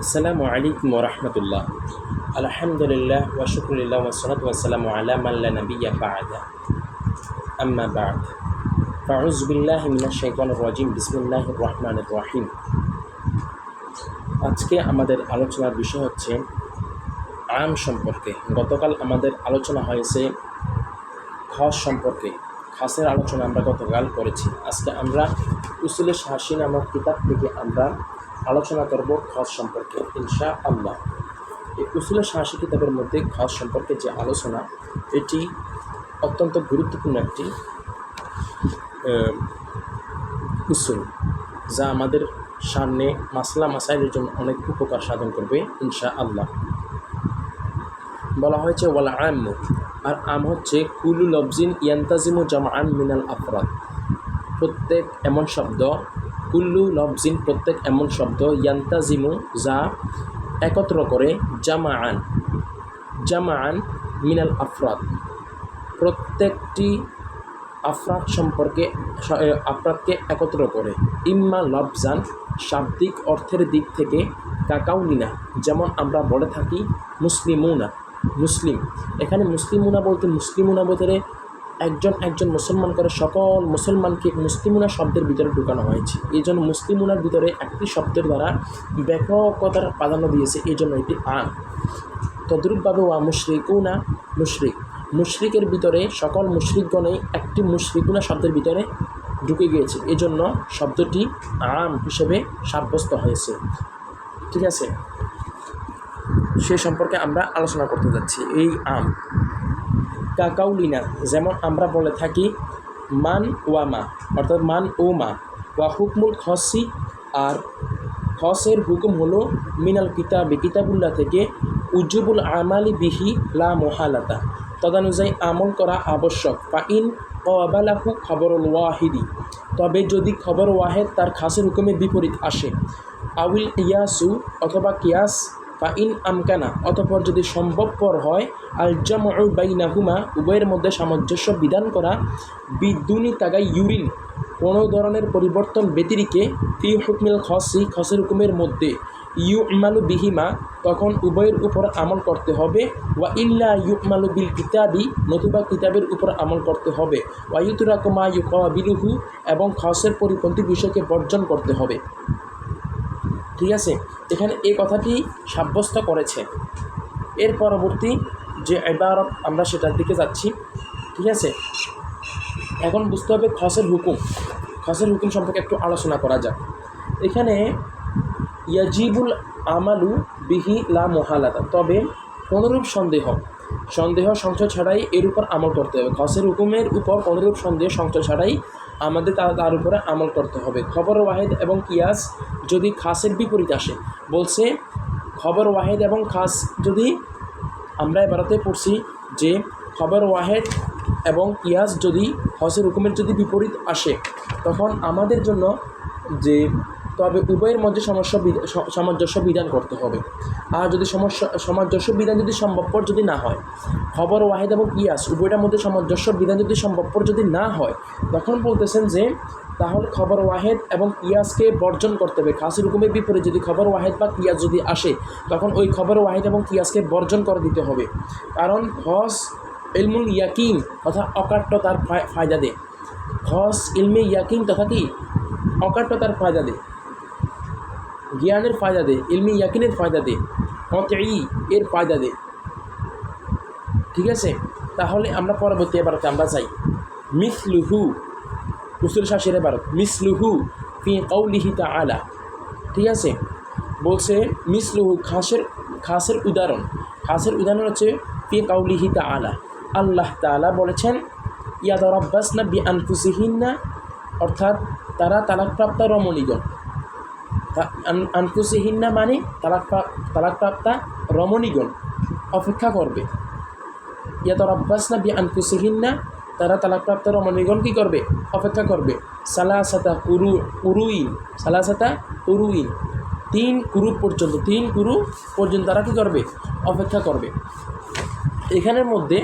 আসসালামু আলাইকুম ওয়া রাহমাতুল্লাহ। আলহামদুলিল্লাহ ওয়া শুকরুলিল্লাহ ওয়া সলাতু ওয়াসসালামু আলা মান লা নাবিয়্যা বা'দা। আম্মা বা'দ। ফাউযু বিল্লাহি মিনাশ শাইতানির রাজিম। বিসমিল্লাহির রহমানির রহিম। আজকে আমাদের আলোচনার বিষয় হচ্ছে আম সম্পর্কে। গতকাল আমাদের আলোচনা হয়েছে খাস সম্পর্কে। খাসের আলোচনা আমরা গতকাল করেছি। আজকে আমরা উসুলে শাহসি নামক কিতাব থেকে আমরা আলোচনা করব খাস সম্পর্কে ইনশাআল্লাহ। এই উসুলে শাহসি কিতাবের মধ্যে খাস সম্পর্কে যে আলোচনা, এটি অত্যন্ত গুরুত্বপূর্ণ একটি উসুল, যা আমাদের সামনে মাসলা মাসাইলের জন্য অনেক উপকার সাধন করবে ইনশাআল্লাহ। বলা হয়েছে ওয়াল আম, আর আম হচ্ছে কুলু লফজিন ইয়ান্তাজিমু জামআন মিনাল আফরাদ। প্রত্যেক এমন শব্দ, কুল্লু লফজিন প্রত্যেক এমন শব্দ, ইয়ান্তাজিমু যা একত্র করে, জামাআন মিনাল আফরাদ প্রত্যেকটি আফরাদ সম্পর্কে আফরাদকে একত্র করে। ইম্মা লফজান শাব্দিক অর্থের দিক থেকে, কাকাউনিনা যেমন আমরা বলে থাকি মুসলিমুনা মুসলিম। এখানে মুসলিমুনা বলতে একজন মুসলমান করে সকল মুসলমানকে মুসলিমুনা শব্দের ভিতরে ঢুকানো হয়েছে। এই জন্য মুসলিমুনার ভিতরে একটি শব্দের দ্বারা ব্যাপকতার প্রাধান্য দিয়েছে, এই জন্য এটি আম। তদ্রূপভাবে ওয়া মুশরিকুনা মুশরিকের ভিতরে সকল মুশরিকগণেই একটি মুশরিকুনা শব্দের ভিতরে ঢুকে গিয়েছে, এজন্য শব্দটি আম হিসেবে সাব্যস্ত হয়েছে। ঠিক আছে, সে সম্পর্কে আমরা আলোচনা করতে যাচ্ছি। এই আম কাকাউলিনা যেমন আমরা বলে থাকি মান ওয়া মা, অর্থাৎ মান ও মা। ওয়া হুকমুল খসি, আর খসের হুকুম হলো মিনাল কিতাবুল্লাহ থেকে, উজুবুল আমালি বিহি লা মোহালাতা তদানুযায়ী আমল করা আবশ্যক। ফাইন কবালাহু খবরুল ওয়াহিদি, তবে যদি খবর ওয়াহেদ তার খাসের হুকুমের বিপরীত আসে। আউল ইয়াসু, অথবা কিয়াস। ফাইন আমকানা, অতঃপর যদি সম্ভবপর হয়, আল জামউ বাইনাহুমা উভয়ের মধ্যে সামঞ্জস্য বিধান করা, বিদুনি তাগাইয়ুরিন কোনো ধরনের পরিবর্তন ব্যতিরিকে, ফি হুকমিল খসি খসের হুকুমের মধ্যে, ইউমালু বিহিমা তখন উভয়ের উপর আমল করতে হবে। ওয়া ইল্লা ইউমালু বিল কিতাবি, নতুবা কিতাবের উপর আমল করতে হবে। ওয়া ইউতরাকু মা ইউকাবিলুহু, এবং খসের পরিপন্থী বিষয়কে বর্জন করতে হবে। ঠিক আছে, এখানে এই কথাটি সাব্যস্ত করেছে। এর পরবর্তী যে ইবারত আমরা সেটার দিকে যাচ্ছি। ঠিক আছে, এখন বুঝতে হবে খসের হুকুম সম্পর্কে একটু আলোচনা করা যাক। এখানে ইয়াজিবুল আমালু বিহি লা মোহালাতা, তবে কোনরূপ সন্দেহ সংশয় ছাড়াই এর উপর আমল করতে হবে। খসের হুকুমের উপর কোনরূপ সংশয় ছাড়াই আমাদের তার উপরে আমল করতে হবে। খবর ওয়াহেদ এবং কিয়াস যদি খাসের বিপরীত আসে, বলছে খবর ওয়াহেদ এবং খাস যদি আমরা এবারতে পড়ছি যে খবর ওয়াহেদ এবং কিয়াস যদি খসের হুকুমের যদি বিপরীত আসে, তখন আমাদের জন্য যে তবে উভয়ের মধ্যে সামঞ্জস্য বিধান করতে হবে। আর যদি সামঞ্জস্য বিধান যদি সম্ভবপর যদি না হয়, খবর ওয়াহেদ এবং কিয়াস উভয়টার মধ্যে সামঞ্জস্য বিধান যদি সম্ভবপর যদি না হয়, তখন বলতেছেন যে তাহলে খবর ওয়াহেদ এবং কিয়াসকে বর্জন করতে হবে। খাসের হুকুমের বিপরীত যদি খবর ওয়াহেদ বা কিয়াস যদি আসে, তখন ওই খবর ওয়াহেদ এবং কিয়াসকে বর্জন করে দিতে হবে। কারণ খস ইলমুল ইয়াকিন তথা অকাট্যতার ফায়দা দেয়। খস ইলমে ইয়াকিন তথা কি অকাট্যতার ফায়দা দেয়, জ্ঞানের ফায়দা দেয়, ইলমি ইয়াকিনের ফায়দা দেয়, অতই এর ফায়দা দেয়। ঠিক আছে, তাহলে আমরা পরবর্তী এবারতে আমরা যাই। মিসলুহু উসুল শাসির এবারত, মিসলুহু ফি কওলিহি তাআলা। ঠিক আছে, বলছে মিসলুহু খাসের উদাহরণ হচ্ছে ফি কওলিহি তাআলা, আল্লাহ তাআলা বলেছেন ইয়াতারাব্বাসনা বিআনফুসিহিন্না, অর্থাৎ তারা তালাকপ্রাপ্তা রমণীগণ। আনফুসিহিন্না মানে তালাকপ্রাপ্তা রমণীগণ অপেক্ষা করবে। ইয়াতারাব্বাসনা বিআনফুসিহিন্না, তারা তালাকপ্রাপ্ত রমণীগণ কী করবে? অপেক্ষা করবে। সালাসাতা কুরুইন 3 কুরু পর্যন্ত তারা কী করবে? অপেক্ষা করবে। এখানের মধ্যে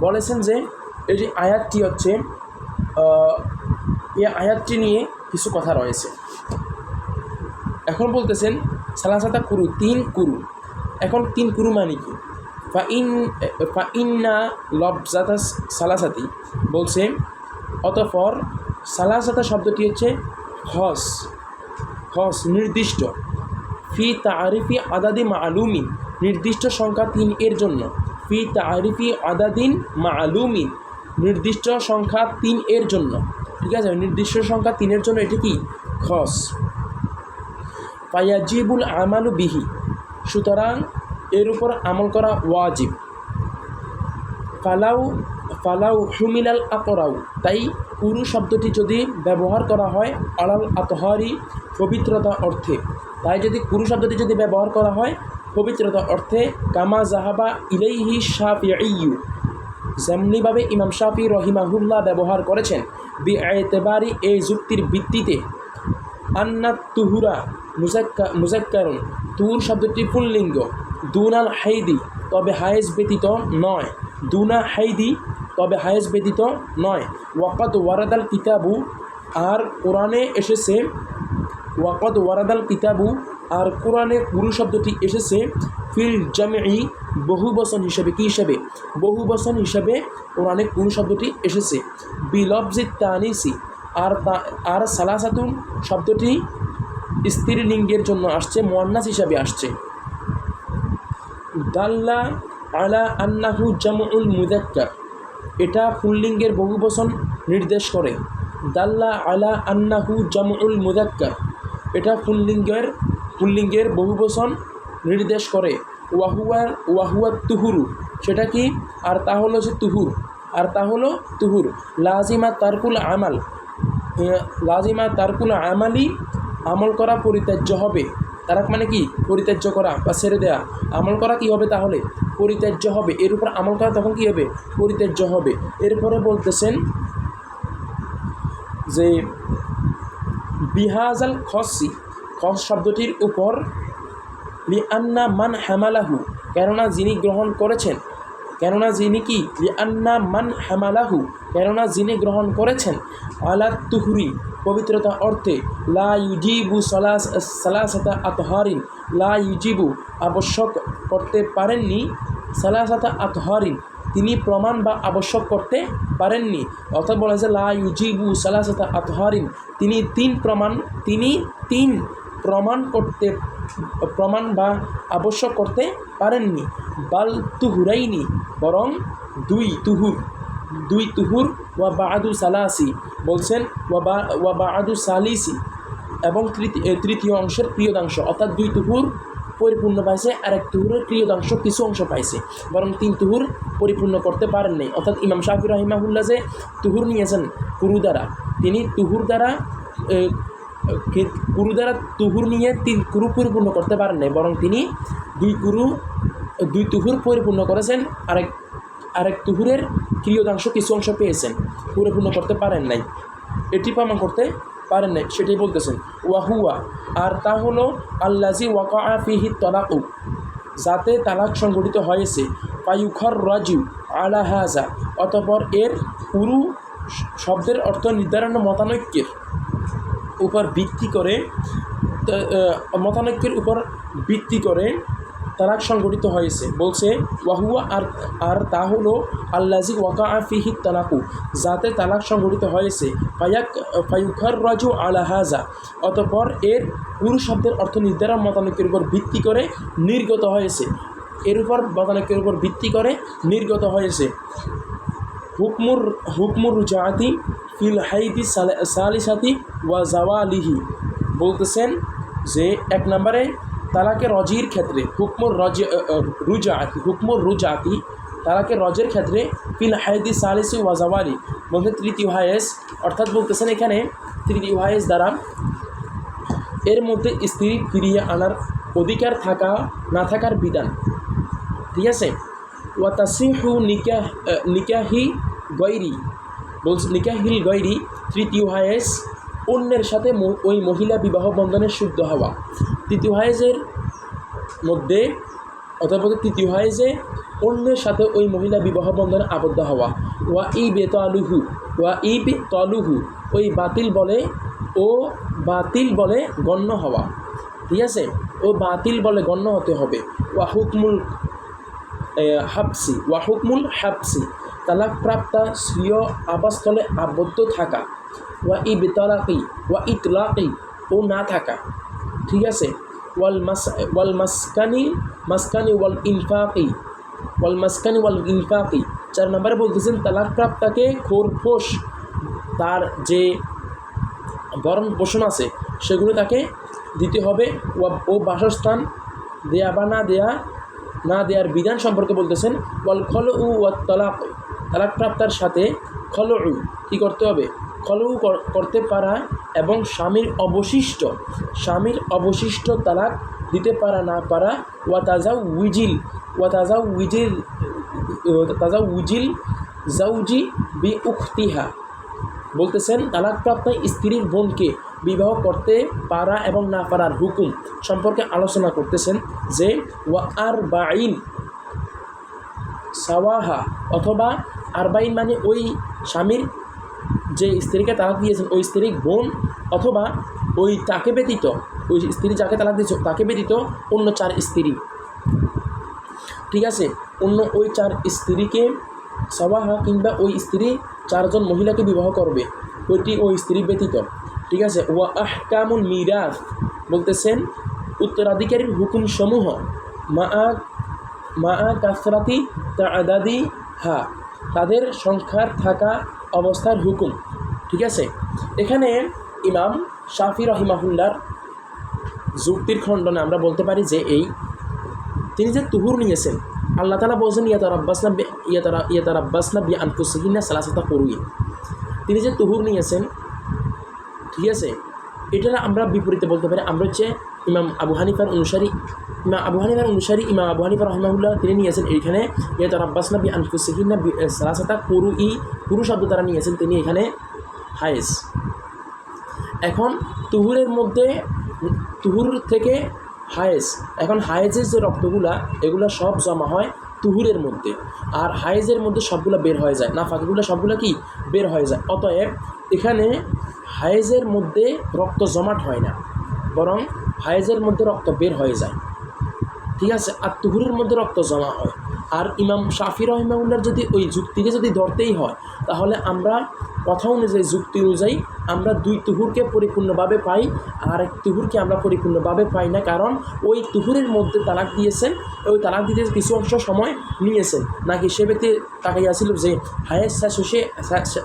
বলেছেন যে এই যে আয়াতটি হচ্ছে, এই আয়াতটি নিয়ে কিছু কথা রয়েছে। এখন বলতেছেন সালাসাতা কুরু, 3 কুরু। এখন 3 কুরু মানে কি? ফাইন্না লবজাতা সালাসাতি বলছে অতঃপর সালাসাতা শব্দটি হচ্ছে খস নির্দিষ্ট, ফি তারিফি আদাদি মালুমিন নির্দিষ্ট সংখ্যা 3 এর জন্য, ফি তারিফি আদাদিন মালুমিন নির্দিষ্ট সংখ্যা 3 এর জন্য। ঠিক আছে, নির্দিষ্ট সংখ্যা 3 এর জন্য এটি কি? খস। ফায়াজিবুল আমালু বিহি, সুতরাং এর উপর আমল করা ওয়াজিব। ফালাউ হুমিলাল আকরাউ, তাই কুরু শব্দটি যদি ব্যবহার করা হয় আলাল আতহারি পবিত্রতা অর্থে, তাই যদি কুরু শব্দটি যদি ব্যবহার করা হয় পবিত্রতা অর্থে, কামা জাহাবা ইলাইহি শাফিঈ, যেমনিভাবে ইমাম শাফি রহিমাহুল্লাহ ব্যবহার করেছেন, বিআইতিবারি এই যুক্তির ভিত্তিতে, আন্নাত তুহুরা মুজাক্কারুন, তুর শব্দটি পুল্লিঙ্গ, দুনাল হাইদি তবে হায়েজ ব্যতীত নয়, দুনা হাইদি তবে হায়েজ ব্যতীত নয়, ওয়াকাদ ওয়ারাদাল কিতাবু, আর কোরআনে এসেছে, ওয়াকাদ ওয়ারাদাল কিতাবু, আর কোরআনে কুরু শব্দটি এসেছে ফিল জামিই বহু বচন হিসেবে। কী হিসেবে? বহু বচন হিসেবে কোরআনে কুরু শব্দটি এসেছে। বিলফজিত তানিসি, আর সালাসাতুন শব্দটি স্ত্রীলিঙ্গের জন্য আসছে, মুয়ান্নাস হিসাবে আসছে। দাল্লা আলা আন্নাহু জামউল মুযাক্কার, এটা পুল্লিঙ্গের বহুবচন নির্দেশ করে। দাল্লা আলা আন্নাহু জামউল মুযাক্কার, এটা পুল্লিঙ্গের বহুবচন নির্দেশ করে। ওয়াহুয়া তুহুরু, সেটা কি? আর তা হলো যে তুহুর, আর তা হলো তুহুর। লাজিমা তারকুল আমালি, আমল করা পরিত্যাজ্য হবে। তারাক মানে কি? পরিত্যাজ্য করা বা ছেড়ে দেয়া। আমল করা কি হবে? তাহলে পরিত্যাজ্য হবে। এর উপর আমল করা তখন কি হবে? পরিত্যাজ্য হবে। এরপরে বলতেছেন যে বিহাজাল খসি, খস শব্দটির উপর, লিআন্না মান হামালাহু, কেননা যিনি গ্রহণ করেছেন, কেননা যিনি কি? লিআন্না মান হামালাহু, কেননা যিনি গ্রহণ করেছেন, আলা তুহুরি পবিত্রতা অর্থে, লা ইউজিবু সালাসাতা আতহারিন, লা ইউজিবু আবশ্যক করতে পারেননি, সালাসাতা আতহারিন তিনি প্রমাণ বা আবশ্যক করতে পারেননি। অর্থাৎ বলা যায় লা ইউজিবু সালাসাতা আতহারিন, তিনি তিন প্রমাণ বা আবশ্যক করতে পারেননি। বাল তুহুরাইনি, বরং দুই তুহুর ওয়া বাআদু সালাসি বলছেন, ওয়া বাআদু সালিসি, এবং তৃতীয় অংশের প্রিয়দাংশ, অর্থাৎ 2 তুহুর পরিপূর্ণ পাইছে, আর 1 তুহুরের প্রিয়দাংশ কিছু অংশ পাইছে, বরং 3 তুহুর পরিপূর্ণ করতে পারেন নাই। অর্থাৎ ইমাম শাফি রাহিমাহুল্লাহ যে তুহুর নিয়েছেন কুরু দ্বারা, তিনি তুহুর দ্বারা তুহুর নিয়ে 3 কুরু পরিপূর্ণ করতে পারেন নাই, বরং তিনি 2 তুহুর পরিপূর্ণ করেছেন, আরেক তুহুরের ক্রিয়দাংশ কিছু অংশ পেয়েছেন, পরিপূর্ণ করতে পারেন নাই, এটি প্রমাণ করতে পারেন নাই, সেটাই বলতেছেন। ওয়াহুয়া, আর তা হলো আল্লাজি ওয়াকা ফিহি তালাকু, যাতে তালাক সংঘটিত হয়েছে, পায়ুখর রাজু আলা হাজা, অতঃপর এর পুরু শব্দের অর্থ নির্ধারণ মতানৈক্যের উপর ভিত্তি করে তালাক সংঘটিত হয়েছে। বলছে ওয়াহুয়া, আর তা হলো আল্লাজি ওয়াকা ফিহি তালাকু, যাতে তালাক সংঘটিত হয়েছে, ফায়ুখার রাজু আলা হাজা, অতঃপর এর পুরু শব্দের অর্থ নির্ধারণ মতানৈক্যের উপর ভিত্তি করে নির্গত হয়েছে, নির্গত হয়েছে। হুকমুর রুজাতি ফিল হাইদি সালিসাতি ওয়া জাওয়ালিহি, বলতেছেন যে 1 নম্বরে তালাকে রজির ক্ষেত্রে, হুকমুর রুজাতি তালাকে রজের ক্ষেত্রে, ফিল হাইদি সালিসি ওয়া জাওয়ালি বলতে তৃতীয় হায়েস, অর্থাৎ বলতেছেন এখানে তৃতীয় হায়েস দ্বারা এর মধ্যে স্ত্রী ফিরিয়ে আনার অধিকার থাকা না থাকার বিধান। ঠিক আছে। ওয়া তাসিহু নিকাহি গৈরি, বলছে নিকাহিল গৈরি তৃতীয় হায়েস, অন্যের সাথে ওই মহিলা বিবাহ বন্ধনের শুদ্ধ হওয়া। তৃতীয় হায়েজের মধ্যে, অথবা তৃতীয় হায়েজে অন্যের সাথে ওই মহিলা বিবাহ বন্ধনে আবদ্ধ হওয়া। ওয়া ইব তালুহু, ওই বাতিল বলে গণ্য হওয়া। ঠিক আছে, ও বাতিল বলে গণ্য হতে হবে। ওয়া হুকমুল হাবসি তালাক প্রাপ্তা স্বীয় আবাসস্থলে আবদ্ধ থাকা, ওয়া ইতলাকি ও না থাকা, ঠিক আছে। ওয়াল মাসকানি ওয়াল ইনফাকি 4 নম্বরে বলতেছেন তালাক প্রাপ্তাকে খোরপোশ তার যে ভরণ পোষণ আছে সেগুলো তাকে দিতে হবে। ও বাসস্থান দেয়া বা না দেয়ার বিধান সম্পর্কে বলতেছেন ওয়াল খলউ ওয়াত তালাক তালাক প্রাপ্তার সাথে খলউ কী করতে হবে, খলউ করতে পারা এবং স্বামীর অবশিষ্ট তালাক দিতে পারা না পারা। তাজাউজিল জাউজি বি উখতিহা বলতেছেন তালাকপ্রাপ্ত স্ত্রীর বোনকে বিবাহ করতে পারা এবং না পারার হুকুম সম্পর্কে আলোচনা করতেছেন যে ওয়া আরবাইন সাওয়াহা অথবা আরবাইন মানে ওই স্বামীর যে স্ত্রীকে তালাক দিয়েছেন ওই স্ত্রীর বোন, অথবা ওই তাকে ব্যতীত ওই স্ত্রী যাকে তালাক দিয়েছে তাকে ব্যতীত অন্য 4 স্ত্রী, ঠিক আছে। অন্য ওই 4 স্ত্রীকে সাওয়াহা কিংবা ওই স্ত্রী 4 জন মহিলাকে বিবাহ করবে ওই স্ত্রী ব্যতীত, ঠিক আছে। ওয়া আহকামুল মিরাস বলতেছেন উত্তরাধিকারীর হুকুম সমূহ মা কাসরাতি তাআদাদি হা তাদের সংখ্যার থাকা অবস্থার হুকুম, ঠিক আছে। এখানে ইমাম শাফি রহিমাহুল্লাহর যুক্তির খণ্ডনে আমরা বলতে পারি যে তিনি যে তুহুর নিয়েছেন, আল্লাহ তাআলা বলছেন ইয়াতারাব্বাসনা বি আনফুসিহিন্না সালাসাতা কুরুই, তিনি যে তুহুর নিয়েছেন, ঠিক আছে। এটা আমরা বিপরীতে বলতে পারি, আমরা হচ্ছে ইমাম আবু হানিফার অনুসারী ইমাম আবু হানিফা রহমাহুল্লাহ তিনি নিয়েছেন এইখানে ইয়াতারাব্বাসনা বি আনফুসিহিন্না সালাসাতা কুরুই, কুরু শব্দ তারা নিয়েছেন তিনি এখানে হায়েজ। এখন তুহুর থেকে হায়েজ, এখন হায়েজের যে রক্তগুলা এগুলো সব জমা হয় তুহুরের মধ্যে, আর হায়েজের মধ্যে সবগুলো বের হয়ে যায়, নাফাকিগুলো সবগুলো কি বের হয়ে যায়। অতএব এখানে হায়েজের মধ্যে রক্ত জমাট হয় না, বরং হায়েজের মধ্যে রক্ত বের হয়ে যায়, ঠিক আছে। আর তুহুরের মধ্যে রক্ত জমা হয়। আর ইমাম শাফি রহিমাহুল্লাহর যদি ওই যুক্তিকে যদি ধরতেই হয় তাহলে আমরা কথা অনুযায়ী যুক্তি অনুযায়ী আমরা 2 তুহুরকে পরিপূর্ণভাবে পাই, আর এক তুহুরকে আমরা পরিপূর্ণভাবে পাই না, কারণ ওই তুহুরের মধ্যে তালাক দিয়েছেন, ওই তালাক দিতে কিছু অংশ সময় নিয়েছেন, নাকি সে ব্যক্তি তাকাইয়াছিল যে হায়েস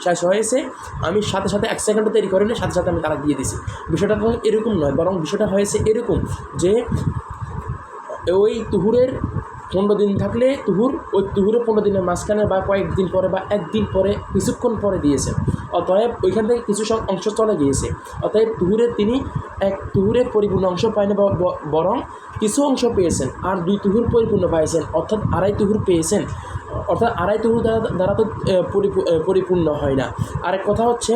শেষ হয়েছে, আমি সাথে 1 সেকেন্ডও দেরি করিনি, সাথে আমি তালাক দিয়ে দিয়েছি। বিষয়টা তো এরকম নয়, বরং বিষয়টা হয়েছে এরকম যে ওই তুহুরের 15 দিন থাকলে ওই তুহুরের 15 দিনের মাঝখানে বা কয়েকদিন পরে বা একদিন পরে কিছুক্ষণ পরে দিয়েছেন, অতএব ওইখান থেকে কিছু অংশ চলে গিয়েছে। অতএব তিনি এক তুহুরের পরিপূর্ণ অংশ পায়নি, বরং কিছু অংশ পেয়েছেন, আর 2 তুহুর পরিপূর্ণ পাইছেন, অর্থাৎ 2.5 তুহুর পেয়েছেন। অর্থাৎ 2.5 তুহুর দ্বারা তো পরিপূর্ণ হয় না। আরেক কথা হচ্ছে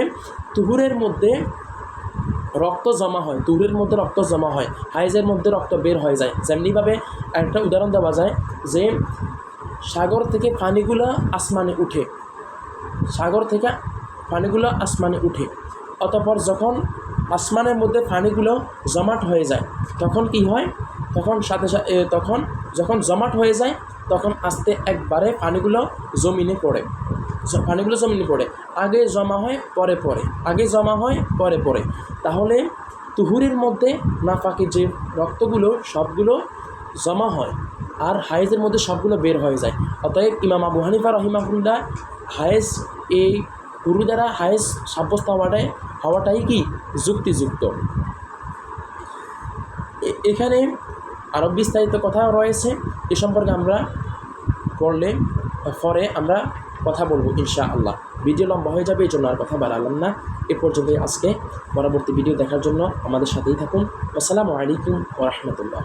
তুহুরের মধ্যে রক্ত জমা হয়, তুহুরের মধ্যে রক্ত জমা হয়, হাইজের মধ্যে রক্ত বের হয়ে যায়। যেমনিভাবে একটা উদাহরণ দেওয়া যায় যে সাগর থেকে পানিগুলো আসমানে উঠে, অতঃপর যখন আসমানের মধ্যে পানিগুলো জমাট হয়ে যায় তখন কি হয়, যখন জমাট হয়ে যায় তখন আস্তে একবারে পানিগুলো জমিনে পড়ে। আগে জমা হয় পরে। তাহলে তুহুরের মধ্যে নাফাকে যে রক্তগুলো সবগুলো জমা হয়, আর হায়েজের মধ্যে সবগুলো বের হয়ে যায়। অতএব ইমাম আবু হানিফা রহিমাহুল্লাহ হায়েজ এই কুরু দ্বারা হায়েজ সাব্যস্ত হওয়াটাই কি যুক্তিযুক্ত। এখানে আরও বিস্তারিত কথা রয়েছে, এ সম্পর্কে আমরা পরে আমরা কথা বলবো ইনশাআল্লাহ। ভিডিও লম্বা হয়ে যাবে, এই জন্য আর কথা বাড়ালাম না। এ পর্যন্তই আজকে। পরবর্তী ভিডিও দেখার জন্য আমাদের সাথেই থাকুন। আসসালামু আলাইকুম ওয়া রাহমাতুল্লাহ।